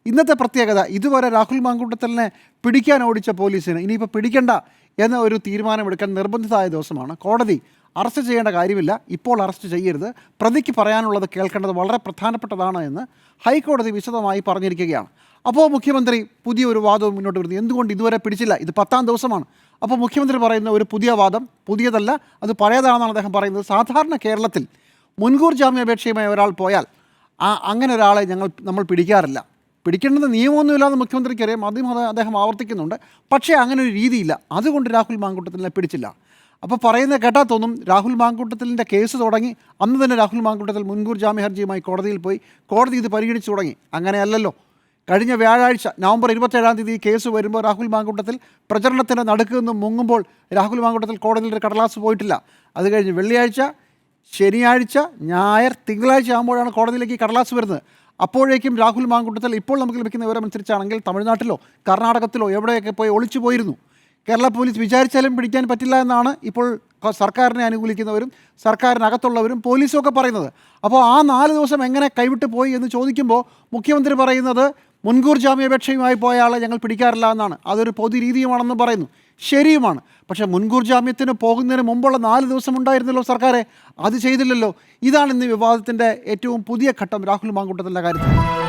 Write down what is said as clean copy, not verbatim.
ഇന്നത്തെ പ്രത്യേകത ഇതുവരെ രാഹുൽ മാങ്കൂട്ടത്തലിനെ പിടിക്കാൻ ഓടിച്ച പോലീസിന് ഇനിയിപ്പോൾ പിടിക്കണ്ട എന്ന ഒരു തീരുമാനമെടുക്കാൻ നിർബന്ധിതമായ ദിവസമാണ്. കോടതി അറസ്റ്റ് ചെയ്യേണ്ട കാര്യമില്ല, ഇപ്പോൾ അറസ്റ്റ് ചെയ്യരുത്, പ്രതിക്ക് പറയാനുള്ളത് കേൾക്കേണ്ടത് വളരെ പ്രധാനപ്പെട്ടതാണ് എന്ന് ഹൈക്കോടതി വിശദമായി പറഞ്ഞിരിക്കുകയാണ്. അപ്പോൾ മുഖ്യമന്ത്രി പുതിയൊരു വാദവും മുന്നോട്ട് വരുന്നു. എന്തുകൊണ്ട് ഇതുവരെ പിടിച്ചില്ല? ഇത് 10ാം ദിവസമാണ്. അപ്പോൾ മുഖ്യമന്ത്രി പറയുന്ന ഒരു പുതിയ വാദം, പുതിയതല്ല, അത് പഴയതാണെന്നാണ് അദ്ദേഹം പറയുന്നത്. സാധാരണ കേരളത്തിൽ മുൻകൂർ ജാമ്യാപേക്ഷയുമായി ഒരാൾ പോയാൽ അങ്ങനെ ഒരാളെ നമ്മൾ പിടിക്കാറില്ല. പിടിക്കേണ്ടത് നിയമമൊന്നുമില്ലാതെ മുഖ്യമന്ത്രിക്കറിയാം, അദ്ദേഹം ആവർത്തിക്കുന്നുണ്ട്. പക്ഷേ അങ്ങനെ ഒരു രീതിയില്ല. അതുകൊണ്ട് രാഹുൽ മാങ്കൂട്ടത്തിലിനെ പിടിച്ചില്ല. അപ്പോൾ പറയുന്നത് കേട്ടാൽ തോന്നും രാഹുൽ മാങ്കൂട്ടത്തിലിൻ്റെ കേസ് തുടങ്ങി അന്ന് തന്നെ രാഹുൽ മാങ്കൂട്ടത്തിൽ മുൻകൂർ ജാമ്യ ഹർജിയുമായി കോടതിയിൽ പോയി, കോടതി ഇത് പരിഗണിച്ചു തുടങ്ങി. അങ്ങനെയല്ലല്ലോ. കഴിഞ്ഞ വ്യാഴാഴ്ച നവംബർ 27-ാം തീയതി കേസ് വരുമ്പോൾ രാഹുൽ മാങ്കൂട്ടത്തിൽ പ്രചരണത്തിൻ്റെ നടുക്ക് നിന്ന് മുങ്ങുമ്പോൾ രാഹുൽ മാങ്കൂട്ടത്തിൽ കോടതിയിൽ ഒരു കടലാസ് പോയിട്ടില്ല. അത് കഴിഞ്ഞ് വെള്ളിയാഴ്ച, ശനിയാഴ്ച, ഞായർ, തിങ്കളാഴ്ച ആകുമ്പോഴാണ് കോടതിയിലേക്ക് കടലാസ് വരുന്നത്. അപ്പോഴേക്കും രാഹുൽ മാങ്കൂട്ടത്തിൽ ഇപ്പോൾ നമുക്ക് ലഭിക്കുന്ന വിവരമനുസരിച്ചാണെങ്കിൽ തമിഴ്നാട്ടിലോ കർണാടകത്തിലോ എവിടെയൊക്കെ പോയി ഒളിച്ചു പോയിരുന്നു. കേരള പോലീസ് വിചാരിച്ചാലും പിടിക്കാൻ പറ്റില്ല എന്നാണ് ഇപ്പോൾ സർക്കാരിനെ അനുകൂലിക്കുന്നവരും സർക്കാരിനകത്തുള്ളവരും പോലീസും ഒക്കെ പറയുന്നത്. അപ്പോൾ ആ 4 ദിവസം എങ്ങനെ കൈവിട്ട് പോയി എന്ന് ചോദിക്കുമ്പോൾ മുഖ്യമന്ത്രി പറയുന്നത് മുൻകൂർ ജാമ്യാപേക്ഷയുമായി പോയ ആളെ ഞങ്ങൾ പിടിക്കാറില്ല എന്നാണ്. അതൊരു പൊതു രീതിയുമാണെന്ന് പറയുന്നു. ശരിയുമാണ്. പക്ഷേ മുൻകൂർ ജാമ്യത്തിന് പോകുന്നതിന് മുമ്പുള്ള 4 ദിവസം ഉണ്ടായിരുന്നല്ലോ സർക്കാരെ, അത് ചെയ്തില്ലല്ലോ. ഇതാണ് ഇന്ന് വിവാദത്തിൻ്റെ ഏറ്റവും പുതിയ ഘട്ടം രാഹുൽ മാങ്കൂട്ടത്തിൻ്റെ കാര്യത്തിൽ.